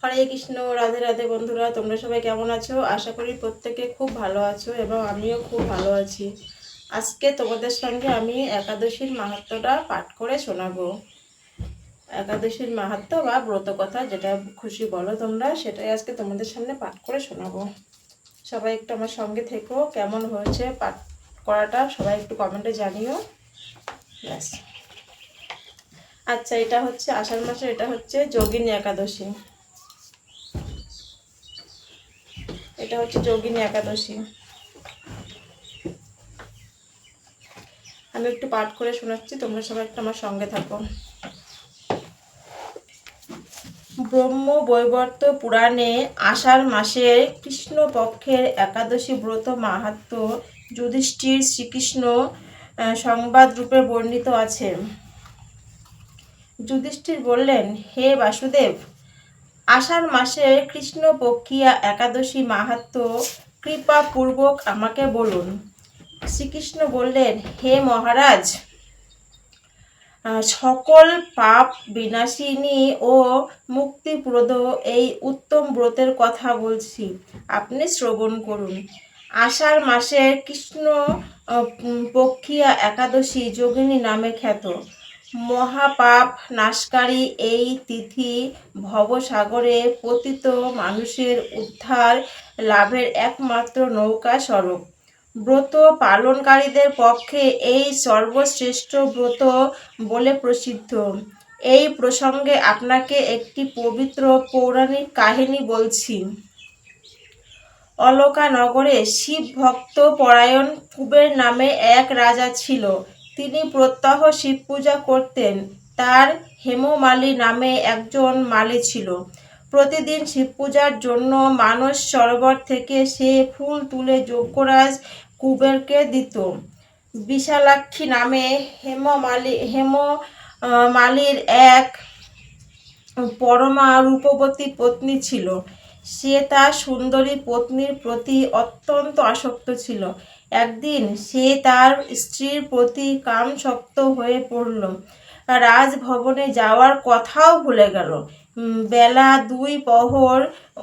হরে কৃষ্ণ। রাধে রাধে বন্ধুরা, তোমরা সবাই কেমন আছো? আশা করি প্রত্যেকে খুব ভালো আছো এবং আমিও খুব ভালো আছি। আজকে তোমাদের সঙ্গে আমি একাদশীর মাহাত্ম্যটা পাঠ করে শোনাবো। একাদশীর মাহাত্ম্য বা ব্রত কথা, যেটা খুশি বলো তোমরা, সেটাই আজকে তোমাদের সামনে পাঠ করে শোনাবো। সবাই একটু আমার সঙ্গে থেকো। কেমন হয়েছে পাঠ করাটা সবাই একটু কমেন্টে জানিও। ব্যাস। আচ্ছা, এটা হচ্ছে আষাঢ় মাসের, এটা হচ্ছে যোগিনী একাদশী। এটা হচ্ছে যোগিনী একাদশী। আমি একটু পাঠ করে শোনাচ্ছি, তোমরা সবাই একটু আমার সঙ্গে থাকো। ব্রহ্ম বৈবর্ত পুরাণে আষাঢ় মাসের কৃষ্ণপক্ষের একাদশী ব্রত মাহাত্ম্য যুধিষ্ঠির শ্রীকৃষ্ণ সংবাদ রূপে বর্ণিত আছে। যুধিষ্ঠির বললেন, হে বাসুদেব, আষাঢ় মাসের কৃষ্ণপক্ষিয়া একাদশী মাহাত্ম্য কৃপাপূর্বক আমাকে বলুন। শ্রীকৃষ্ণ বললেন, হে মহারাজ, সকল পাপ বিনাশিনী ও মুক্তিপ্রদ এই উত্তম ব্রতের কথা বলছি, আপনি শ্রবণ করুন। আষাঢ় মাসের কৃষ্ণ পক্ষিয়া একাদশী যোগিনী নামে খ্যাত। মহাপাপ নাশকারী এই তিথি ভবসাগরে পতিত মানুষের উদ্ধার লাভের একমাত্র নৌকা স্বরূপ। ব্রত পালনকারীদের পক্ষে এই সর্বশ্রেষ্ঠ ব্রত বলে প্রসিদ্ধ। এই প্রসঙ্গে আপনাকে একটি পবিত্র পৌরাণিক কাহিনী বলছি। অলকা নগরে শিব ভক্ত পরায়ণ কুবের নামে এক রাজা ছিল। তিনি প্রত্যহ শিব পূজা করতেন। তার হেমমালী নামে একজন মালী ছিল। প্রতিদিন শিব পূজার জন্য মানস সরোবর থেকে সে ফুল তুলে যজ্ঞরাজ কুবেরকে দিত। বিশালাক্ষী নামে হেমমালীর এক পরমা রূপবতী পত্নী ছিল। সে তার সুন্দরী পত্নীর প্রতি অত্যন্ত আসক্ত ছিল। একদিন সে তার স্ত্রীর প্রতি কামশক্ত হয়ে পড়ল। রাজভবনে যাওয়ার কথাও ভুলে গেল। বেলা 2 প্রহর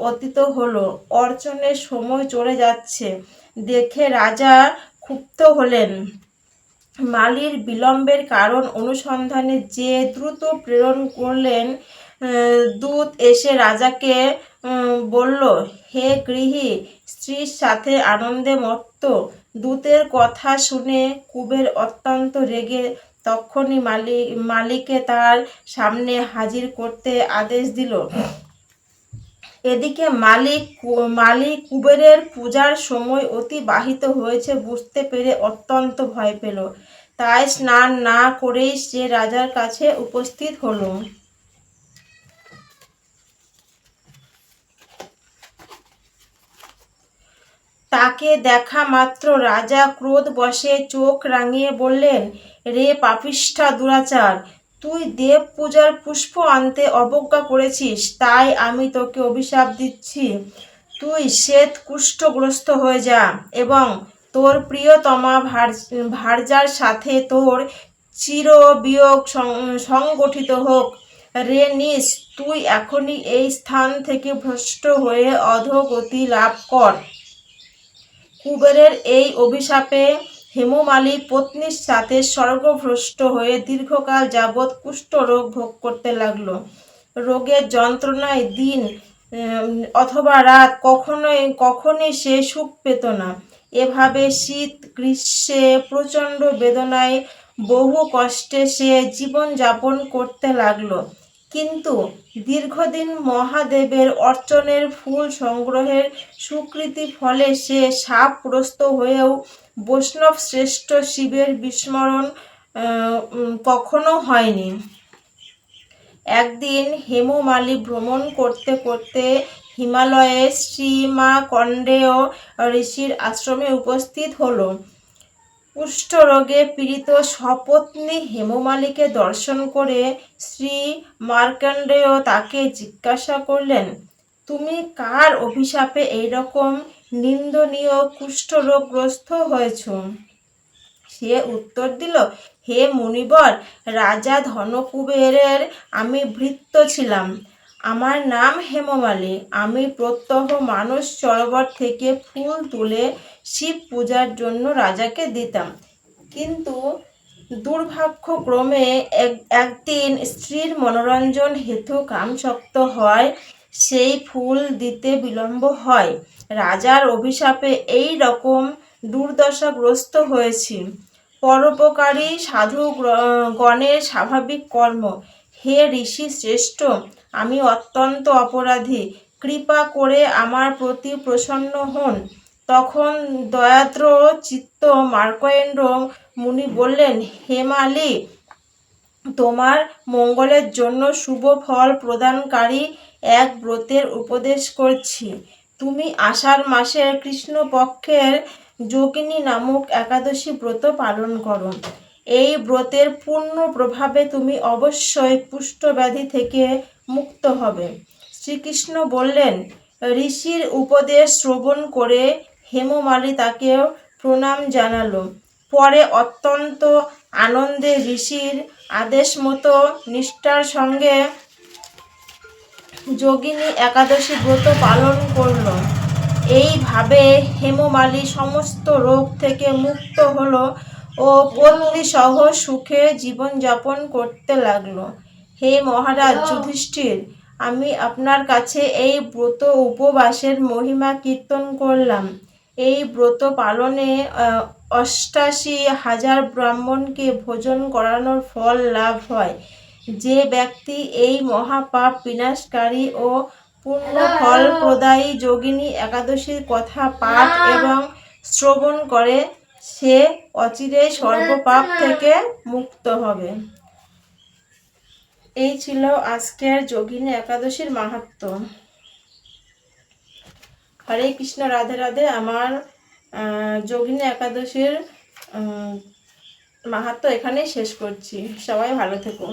অতীত হলো। অর্চনের সময় চলে যাচ্ছে দেখে রাজা ক্ষুব্ধ হলেন। মালীর বিলম্বের কারণ অনুসন্ধানে যে দ্রুত প্রেরণ করলেন। দূত এসে রাজাকে বলল, হে গৃহী, স্ত্রীর সাথে আনন্দে মত্ত। দূতের কথা শুনে কুবের অত্যন্ত রেগে তক্ষুনি মালীকে তার সামনে হাজির করতে আদেশ দিল। এদিকে মালী কুবেরের পূজার সময় অতিবাহিত হয়েছে বুঝতে পেরে অত্যন্ত ভয় পেল। তাই স্নান না করেই সে রাজার কাছে উপস্থিত হল। তাকে দেখা মাত্র রাজা ক্রোধবশে চোখ রাঙিয়ে বললেন, রে পাপিষ্ঠা দুরাচার, তুই দেব পূজার পুষ্প আনতে অবজ্ঞা করেছিস, তাই আমি তোকে অভিশাপ দিচ্ছি। তুই শ্বেত কুষ্ঠগ্রস্ত হয়ে যা এবং তোর প্রিয়তমা ভার্যার সাথে তোর চিরবিয়োগ সংগঠিত হোক। রে নিস, তুই এখনই এই স্থান থেকে ভ্রষ্ট হয়ে অধোগতি লাভ কর। কুবেরের এই অভিশাপে হেমমালী পত্নীর সাথে স্বর্গভ্রষ্ট হয়ে দীর্ঘকাল যাবৎ কুষ্ঠরোগ ভোগ করতে লাগল। রোগের যন্ত্রণায় দিন অথবা রাত কখনই সে সুখ পেত না। এভাবে শীত গ্রীষ্মে প্রচণ্ড বেদনায় বহু কষ্টে সে জীবন যাপন করতে লাগল। কিন্তু দীর্ঘদিন মহাদেবের অর্চনের ফুল সংগ্রহের সুকৃতি ফলে সে শাপগ্রস্ত হয়েও বৈষ্ণব শ্রেষ্ঠ শিবের বিস্মরণ কখনো হয়নি। একদিন হেমমালী ভ্রমণ করতে করতে হিমালয়ে শ্রীমার্কণ্ডেয় ঋষির আশ্রমে উপস্থিত হল। কুষ্ঠরোগে পীড়িত সপত্নী হেমমালীকে দর্শন করে শ্রী মার্কণ্ডেয় তাকে জিজ্ঞাসা করলেন, তুমি কার অভিশাপে এইরকম নিন্দনীয় কুষ্ঠরোগগ্রস্ত হয়েছ? সে উত্তর দিল, হে মুনিবর, রাজা ধনকুবেরের আমি ভৃত্য ছিলাম। আমার নাম হেমমালী। আমি প্রত্যহ মানস সরোবর থেকে ফুল তুলে শিব পূজার জন্য রাজাকে দিতাম। কিন্তু দুর্ভাগ্যক্রমে একদিন স্ত্রীর মনোরঞ্জন হেতু কামশক্ত হয় সেই ফুল দিতে বিলম্ব হয়। রাজার অভিশাপে এই রকম দুর্দশাগ্রস্ত হয়েছি। পরোপকারী সাধু গণের স্বাভাবিক কর্ম। হে ঋষি শ্রেষ্ঠ, আমি অত্যন্ত অপরাধী, কৃপা করে আমার প্রতি প্রসন্ন হন। তখন দয়াদ্র চিত্ত মার্কণ্ডেয় মুনি বললেন, হেমালি, তোমার মঙ্গলের জন্য শুভ ফল প্রদানকারী এক ব্রতের উপদেশ করছি। তুমি আষাঢ় মাসের কৃষ্ণপক্ষের যোগিনী নামক একাদশী ব্রত পালন করো। এই ব্রতের পূর্ণ প্রভাবে তুমি অবশ্যই কুষ্ঠব্যাধি থেকে মুক্ত হবে। শ্রীকৃষ্ণ বললেন। ঋষির উপদেশ শ্রবণ করে হেমমালী তাকে প্রণাম জানালো। পরে অত্যন্ত আনন্দে ঋষির আদেশ মতো নিষ্ঠার সঙ্গে যোগিনী একাদশী ব্রত পালন করল। এইভাবে হেমমালী সমস্ত রোগ থেকে মুক্ত হলো ও পত্নী সহ সুখে জীবনযাপন করতে লাগলো। হে মহারাজ যুধিষ্ঠির, আমি আপনার কাছে এই ব্রত উপবাসের মহিমা কীর্তন করলাম। এই ব্রত পালনে ৮৮,০০০ ব্রাহ্মণকে ভোজন করানোর ফল লাভ হয়। যে ব্যক্তি এই মহাপাপ বিনাশকারী ও পূর্ণ ফল প্রদায়ী যোগিনী একাদশীর কথা পাঠ এবং শ্রবণ করে সে অচিরেই সর্বপাপ থেকে মুক্ত হবে। এই ছিল আজকের যোগিনী একাদশীর মাহাত্ম্য। হরে কৃষ্ণ, রাধে রাধে। আমার যোগিনী একাদশীর মাহাত্ম্য এখানেই শেষ করছি। সবাই ভালো থেকো।